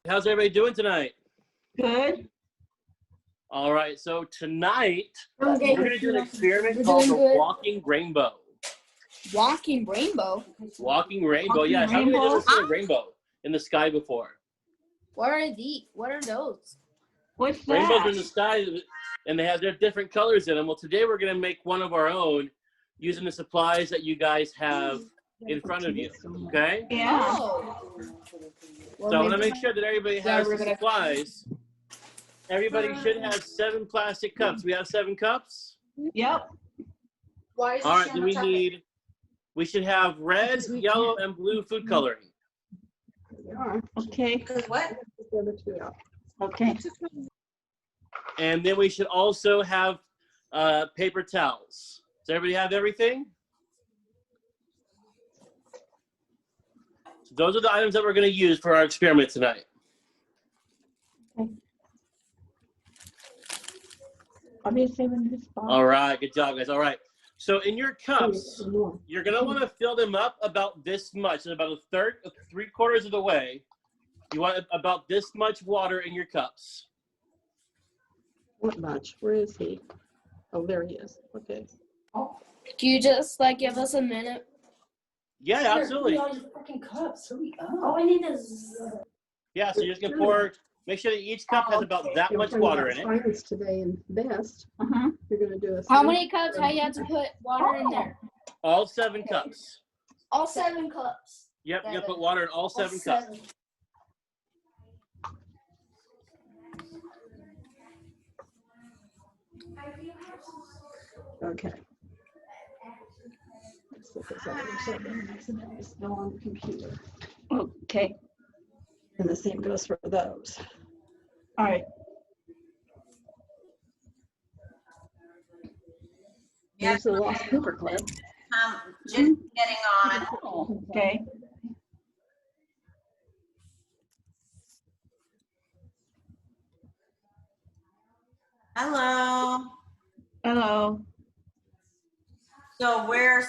How's everybody doing tonight? Good. All right, so tonight we're going to do an experiment called the walking rainbow. Walking rainbow? Walking rainbow, Walking yeah. How many of you have rainbow? seen a rainbow in the sky before? What are these? What are those? What's Rainbows that? are in the sky, and they have their different colors in them. Well, today we're going to make one of our own using the supplies that you guys have in front of you, okay? Yeah. Oh. So I want to make sure that everybody has the supplies. Everybody should have 7 plastic cups. We have 7 cups? Yep. Why is All right, then we should have red, yellow, and blue food coloring. Okay. What? Okay. And then we should also have paper towels. Does everybody have everything? So those are the items that we're going to use for our experiment tonight. All right, good job, guys. All right. So in your cups, you're going to want to fill them up about this much, about a third, 3/4 of the way. You want about this much water in your cups. What much? Where is he? Oh, there he is. Okay. Can you just give us a minute? Yeah, absolutely. All your fucking cups. Hurry up. All I need is. Yeah, so you're just going to pour, make sure that each cup has about that much water in it. Finest today and best. You're gonna do a. How many cups? How you have to put water in there? All 7 cups. All 7 cups. Yep, you got to put water in all 7 cups. Okay. Let's look at something. It's still on the computer. Okay. And the same goes for those. All right. There's the lost paper clip. Just getting on. Okay. Hello. Hello. So we're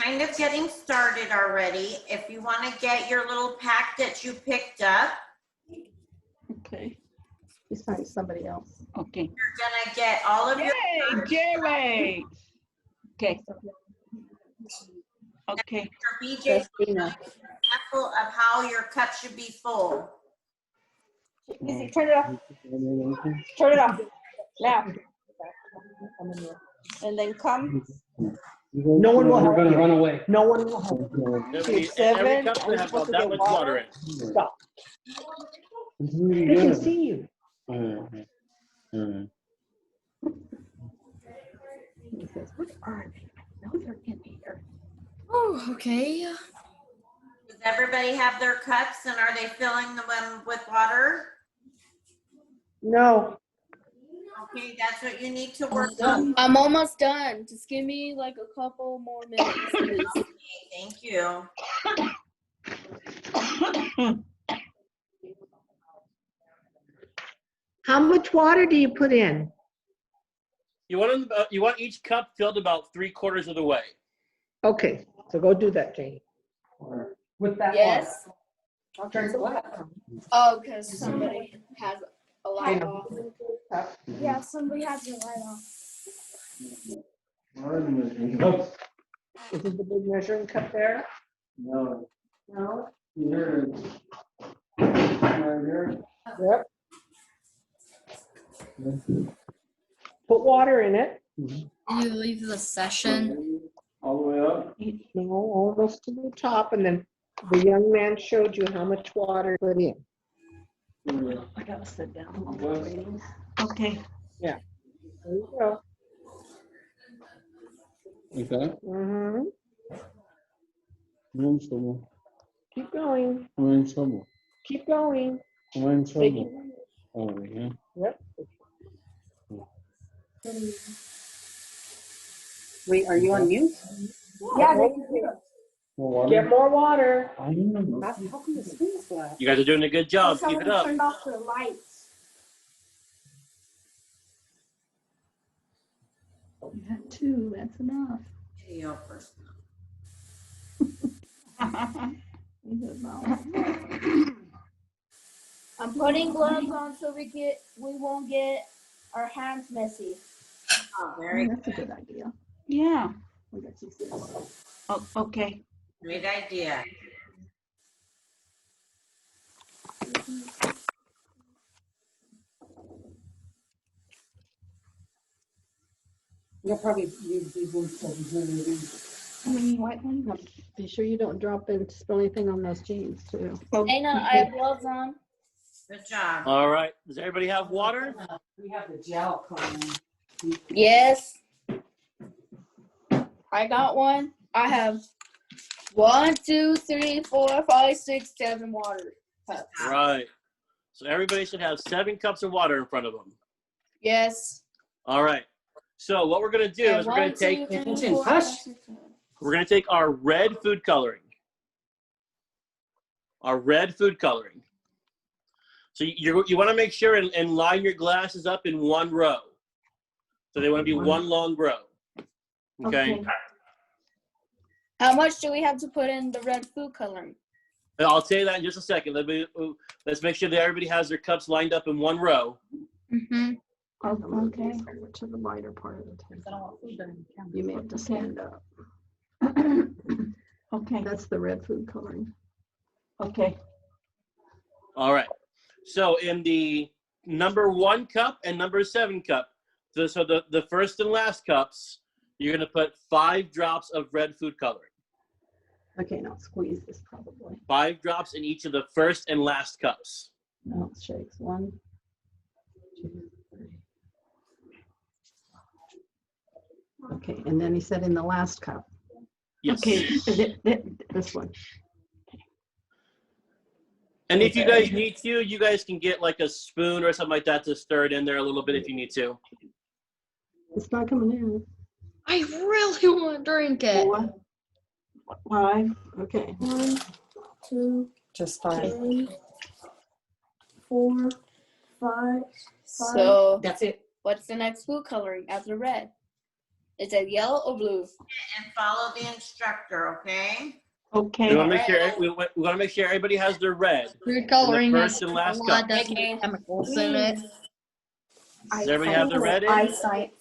kind of getting started already. If you want to get your little pack that you picked up, Okay. He's finding somebody else. Okay. you're gonna get all of your Yay, Jerry. Okay. Okay. BJ example of how your cup should be full. Turn it off. Turn it off. Now. And then come. No one will help you. Run away. No one will help Every 7. cup should have about that much water in it. you. Stop. They can see you. He says, what are they? I know they're in here. Oh, okay. Does everybody have their cups and are they filling them with water? No. Okay, that's what you need to work on. I'm almost done. Just give me a couple more minutes, please. Okay, thank you. How much water do you put in? You want each cup filled about 3/4 of the way. Okay, so go do that, Jane. With that Yes. I'll turn the light. Oh, because somebody has a light off. Yeah, somebody has their light off. Is it the big measuring cup there? No. No? Here it is. Right here. Yep. Put water in it. You leave the session. All the way up. No, almost to the top, and then the young man showed you how much water to put in. I gotta sit down. Okay. There you go. Like that? Mm-hmm. I'm in trouble. Keep going. I'm in trouble. Keep going. I'm in Take trouble. it. Oh, yeah. Yep. Wait, are you on mute? Yeah. More water? Get more water. I don't know. How come the screen's black? You guys are doing a good job. Keep it up. Turned off the lights. You had 2, that's enough. Video first. I'm putting gloves on so we won't get our hands messy. Oh, very That's a good idea. Yeah. We got some scissors. Oh, okay. great idea. You'll probably use these ones for the How many white ones? Be sure you don't drop and spill anything on those jeans too. Dana, I have gloves on. Good job. All right. Does everybody have water? We have the gel coming. Yes. I got one. I have 1, 2, 3, 4, 5, 6, 7 water cups. Right. So everybody should have 7 cups of water in front of them. Yes. All right. So what we're going to do is we're going to take our red food coloring. Our red food coloring. So you want to make sure and line your glasses up in one row. So they want to be one long row. Okay. How much do we have to put in the red food coloring? And I'll tell you that in just a second. Let's make sure that everybody has their cups lined up in one row. Mm-hmm. Okay. To the lighter part of the table. You may have to stand up. Okay. That's the red food coloring. Okay. All right. So in the number 1 cup and number 7 cup, so the first and last cups, you're going to put 5 drops of red food coloring. Okay, now squeeze this probably. 5 drops in each of the first and last cups. Now it shakes. 1, 2, 3. Okay, and then he said in the last cup. Yes. Okay. This one. And if you guys need to, you guys can get like a spoon or something like that to stir it in there a little bit if you need to. It's not coming in. I really want to drink it. 4, 5. Okay. 1, 2, Just 5. 3, 4, 5. So That's it. What's the next food coloring after red? Is it yellow or blue? And follow the instructor, okay? Okay. We want to make sure we want to make sure everybody has their red. Food coloring first has and a last lot cup. of chemicals in it. Does everybody have their red in? Eyesight.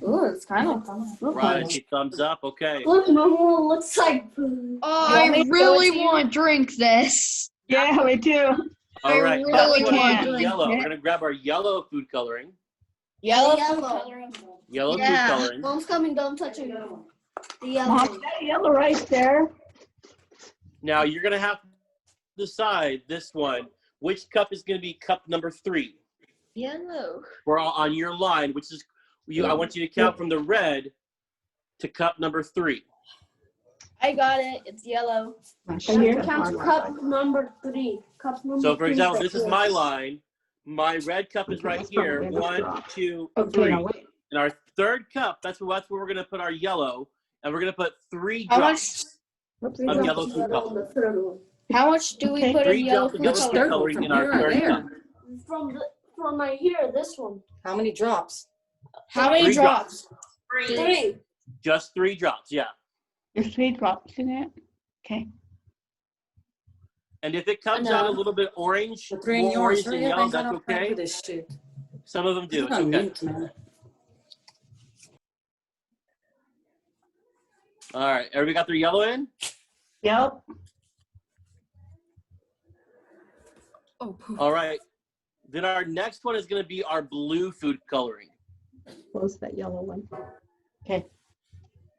Ooh, it's kind of Right. Okay, thumbs up. Okay. Look, Mama, looks like blue. Oh, You want me I to really show it to you? want to drink this. Yeah, we do. All right. really Next one can't. is yellow. We're going to grab our yellow food coloring. Yellow. Yellow Yeah. food coloring. Mom's coming, don't touch it. The yellow. Mom, that yellow right there. Now you're going to have to decide this one, which cup is going to be cup number 3. Yellow. We're on your line, which is I want you to count from the red to cup number 3. I got it. It's yellow. Here. Cup number 3. Cup number So for 3 example, this is my yours. line. My red cup is right here. 1, 2, Okay, 3. now wait. And our third cup, that's where we're going to put our yellow, and we're going to put 3 How drops much? of yellow food coloring. How much do we Okay. put 3 in yellow drops of food yellow food coloring? coloring in our third cup. From my here, this one. How many drops? How many 3 drops? 3. 3. Just 3 drops, yeah. There's 3 drops in it. Okay. And if it comes out a little bit orange, The 3 more in orange yours. than Hurry up, yellow, I gotta that's pay okay. for this shit. Some of them do. It's I'm on okay. mute, man. All right. Everybody got their yellow in? Yep. All right. Then our next one is going to be our blue food coloring. Close that yellow one. Okay.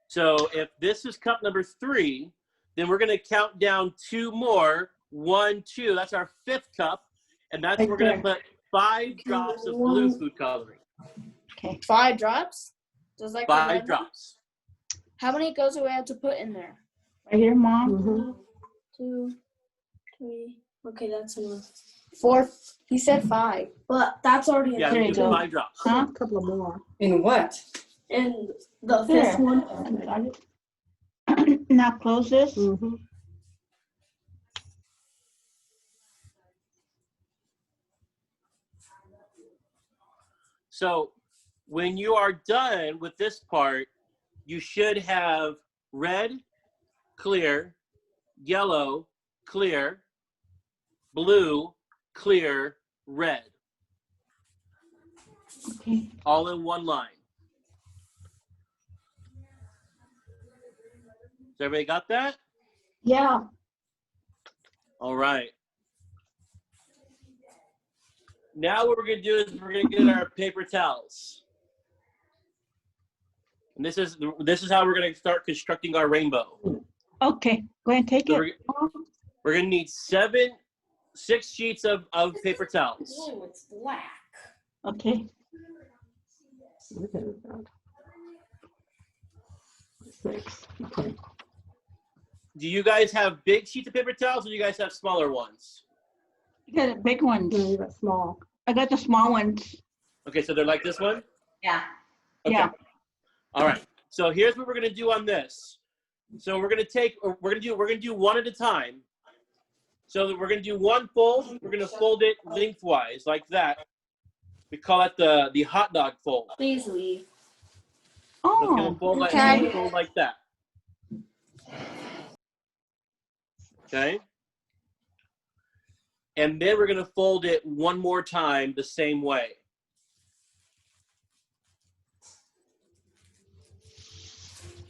So if this is cup number 3, then we're going to count down 2 more. 1, 2. That's our 5th cup. And that's we're going to put 5 drops of blue food coloring. Okay. 5 drops? Just like the 5 red one? drops. How many goes do we have to put in there? Right here, Mom. Mhm. 2, 3. Okay, that's enough. 4. He said 5. But that's already Yeah, There we you do go. 5 drops. Huh? A couple of more. In what? And the There. 5th one. Now close this. Mhm. So when you are done with this part, you should have red, clear, yellow, clear, blue, clear, red. Okay. All in one line. So everybody got that? Yeah. All right. Now what we're going to do is we're going to get our paper towels. And this is how we're going to start constructing our rainbow. Okay. Go ahead and take So it. we're going to need 6 sheets of paper towels. Oh, it's black. Okay. Okay, we've got 6. Okay. Do you guys have big sheets of paper towels, or do you guys have smaller ones? You got the big ones. No, you got small. I got the small ones. Okay, so they're like this one? Yeah. Okay. Yeah. All right. So here's what we're going to do on this. So we're going to do one at a time. So we're going to do one fold. We're going to fold it lengthwise like that. We call it the hot dog fold. Please leave. It's going Oh. to fold like, Okay. fold like that. Okay. And then we're going to fold it one more time the same way.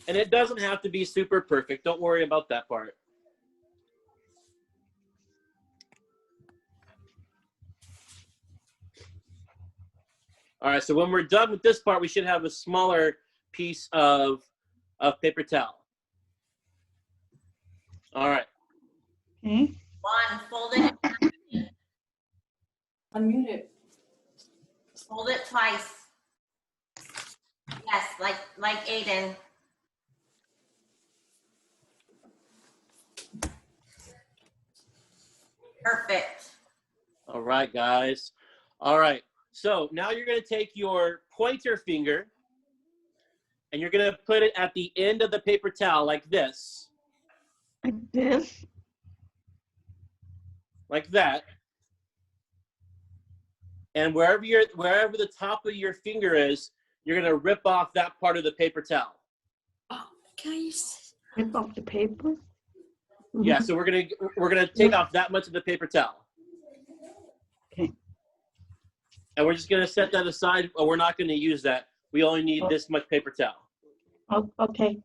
And it doesn't have to be super perfect. Don't worry about that part. All right, so when we're done with this part, we should have a smaller piece of paper towel. All right. Okay. One, fold it. Unmute it. Fold it twice. Yes, like Aiden. Perfect. All right, guys. All right. So now you're going to take your pointer finger and you're going to put it at the end of the paper towel like this. Like this. Like that. And wherever the top of your finger is, you're going to rip off that part of the paper towel. Oh, can I use? Rip off the paper. Yeah, so we're gonna take off that much of the paper towel. Okay. And we're just gonna set that aside. Or we're not gonna use that. We only need this much paper towel. Oh, okay.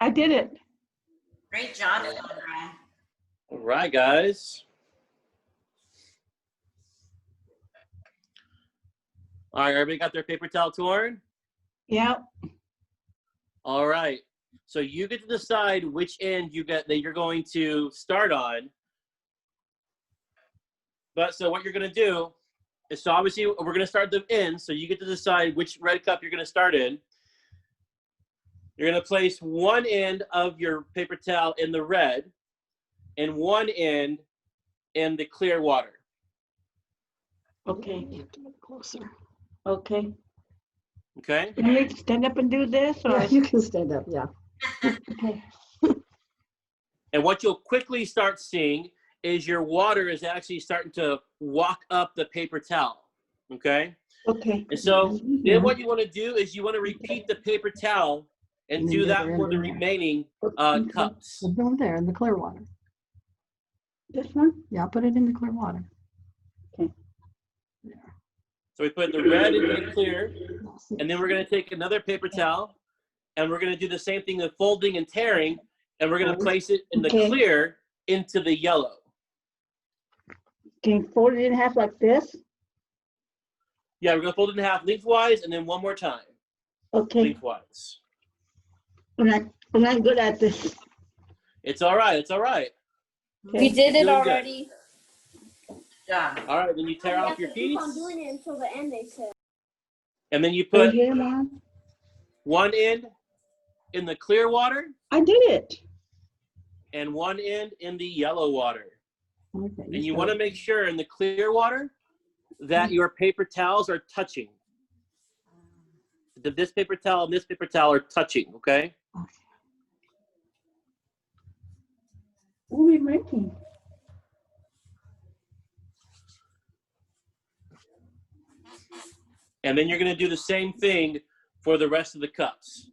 I did it. Great job, Sandra. All right, guys. All right, everybody got their paper towel torn? Yep. All right. So you get to decide which end that you're going to start on. But so what you're going to do is, so obviously we're going to start the end. So you get to decide which red cup you're going to start in. You're going to place one end of your paper towel in the red and one end in the clear water. Okay. You have to get closer. Okay. Okay? You need to stand up and do this, or Yeah, you can stand up, yeah. okay. And what you'll quickly start seeing is your water is actually starting to walk up the paper towel. Okay? Okay. And so then what you want to do is you want to repeat the paper towel and do that for the remaining cups. Put them there in the clear water. This one? Yeah, put it in the clear water. So we put the red into the clear, and then we're going to take another paper towel, and we're going to do the same thing of folding and tearing, and we're going to place it in the clear into the yellow. Can you fold it in half like this? Yeah, we're going to fold it in half lengthwise, and then one more time, Okay. lengthwise. I'm not good at this. It's all right. It's all right. We did You're it doing already. Yeah. All right, then you tear You off have your to keep piece, on doing it until the end, they said. and then you Right put here, Mom. one end in the clear water I did it. and one end in the yellow water. Okay, And you want to make sure in the clear water that your paper towels are touching. This paper towel and this paper towel are touching, okay? What are we making? And then you're going to do the same thing for the rest of the cups.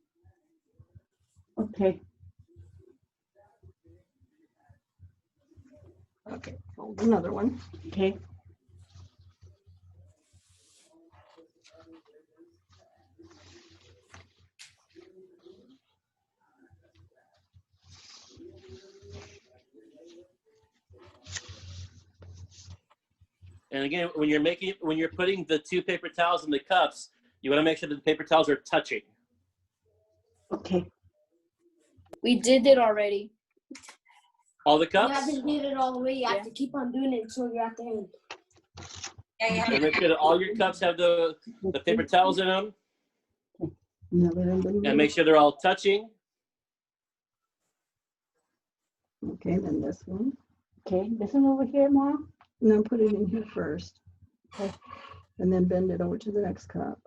Okay. Okay, Hold another one. Okay. And again, when you're putting the 2 paper towels in the cups, you want to make sure that the paper towels are touching. Okay. We did it already. All the You cups? haven't did it all the way. You have to keep on doing it until you're at the end. Yeah, And make sure that all your cups have the paper towels in them. And make sure they're all touching. Okay, then this one. Okay, this one over here, Mom. And then put it in here first. Okay. And then bend it over to the next cup.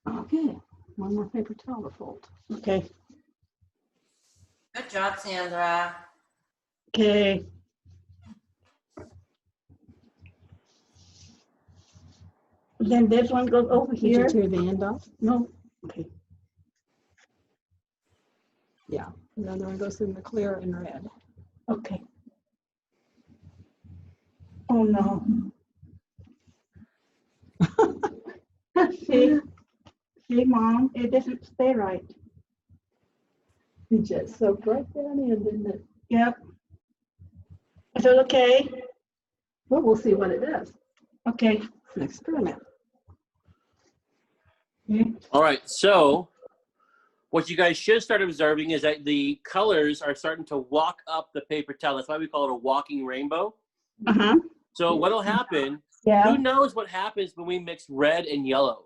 Okay, one more paper towel to fold. Okay. Good job, Sandra. Okay. Then this one goes over Did you here. tear the end off? No. Okay. Yeah. The other one goes in the clear and red. Okay. Oh no. See, Mom, it doesn't stay right. It just soaked right down in, didn't it? Yep. Is it okay? Well, we'll see what it does. Okay. It's an experiment. Okay. All right, so what you guys should start observing is that the colors are starting to walk up the paper towel. That's why we call it a walking rainbow. Uh-huh. So what'll happen, Yeah. who knows what happens when we mix red and yellow?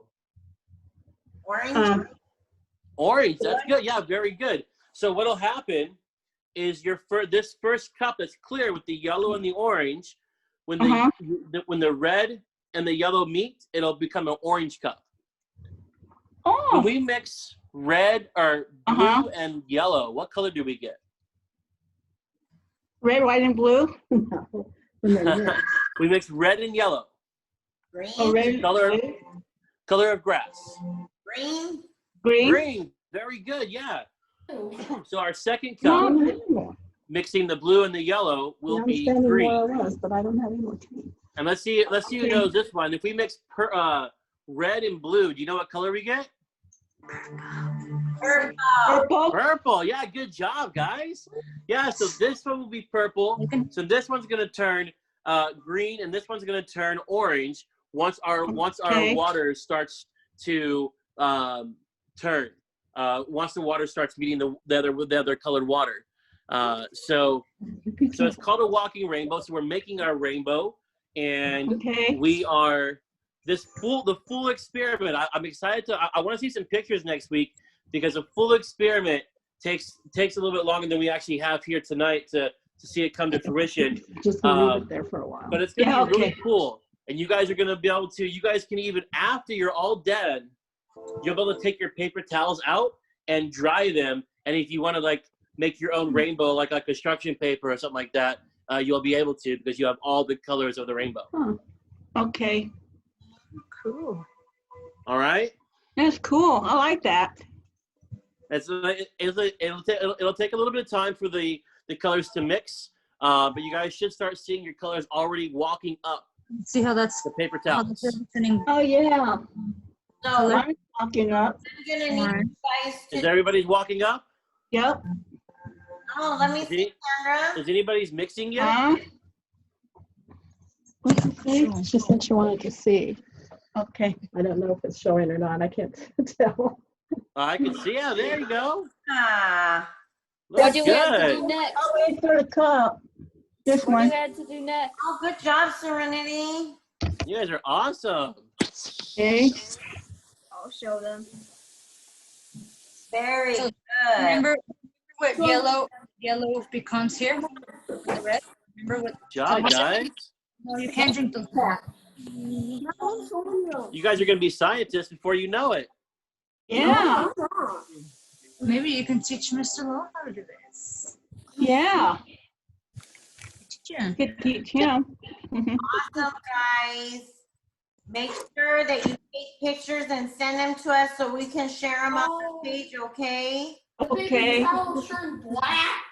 Orange. Orange, that's good. Yeah, very good. So what'll happen is this first cup that's clear with the yellow and the orange, when the red and the yellow meet, it'll become an orange cup. Oh. When we mix red or blue and yellow, what color do we get? Red, white, and blue. We mix red and yellow. Green. Oh, red. Color of grass. Green. Green. Green. Very good. Yeah. So our second cup, mixing the blue and the yellow, will be green. Where I was, but I don't have any more tea. And let's see who knows this one. If we mix red and blue, do you know what color we get? Purple. Purple. Yeah, good job, guys. Yeah, so this one will be purple. So this one's gonna turn green, and this one's gonna turn orange once our water starts to turn. Once the water starts meeting the other colored water. So it's called a walking rainbow. So we're making our rainbow, and we are the full experiment. I'm excited I want to see some pictures next week, because a full experiment takes a little bit longer than we actually have here tonight to see it come to fruition. Just leave it there for a while. But it's gonna be really cool, and you guys are gonna be able to. You guys can even, after you're all dead, you'll be able to take your paper towels out and dry them. And if you want to like make your own rainbow, like a construction paper or something like that, you'll be able to, because you have all the colors of the rainbow. Huh. Okay. Cool. All right. That's cool. I like that. It'll take a little bit of time for the colors to mix, but you guys should start seeing your colors already walking up. See how that's the paper towels. Oh yeah. So I'm walking up. I'm gonna need you guys Is to. everybody's walking up? Yep. Oh, let me see, Sandra. Is anybody's mixing yet? She said she wanted to see. Okay. I don't know if it's showing or not. I can't tell. I can see. Yeah, there you go. Ah. What Looks do we have to good. do next? I'll wait for the cup. This What do one. we have to do next? Oh, good job, Serenity. You guys are awesome. Okay. I'll show them. Very good. Remember what yellow becomes here? The red. Remember what? Good job, guys. No, you can't drink those. You guys are going to be scientists before you know it. Yeah. Maybe you can teach Mr. Law how to do this. Yeah. Teach him. Could teach him. Awesome, guys. Make sure that you take pictures and send them to us so we can share them on the page, okay? Okay. Black.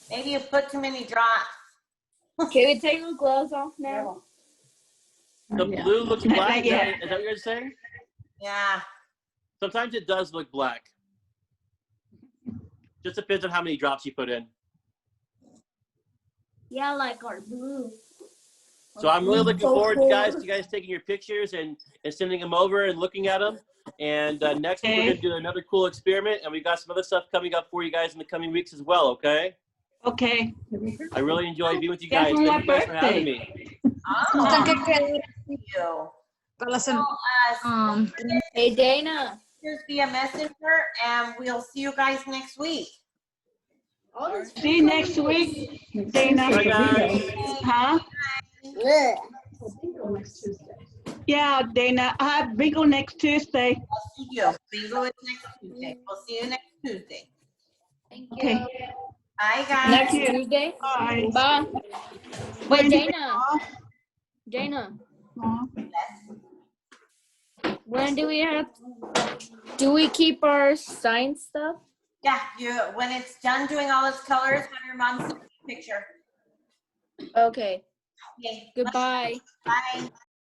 Maybe you put too many drops. Can we take the gloves off now? The blue looks black. Is Yeah. that what you're saying? Yeah. Sometimes it does look black. Just depends on how many drops you put in. Yeah, like our blue. So I'm really looking forward to you guys taking your pictures and sending them over and looking at them. And next week we're going to do another cool experiment, and we got some other stuff coming up for you guys in the coming weeks as well, okay? Okay. I really enjoy being with you guys. Thank you guys for having me. Oh, thank you. Para sa, Hey, Dana. Just be a messenger, and we'll see you guys next week. See you next week, Dana. Bye, guys. Huh? Yeah, Dana. I have bingo next Tuesday. I'll see you. Bingo is next Tuesday. We'll see you next Tuesday. Thank Okay. Bye, guys. Next Tuesday? Bye. Bye. Wait, Dana. Dana. When do we keep our sign stuff? Yeah, when it's done doing all its colors, have your mom send me a picture. Okay. Okay. Goodbye. Bye.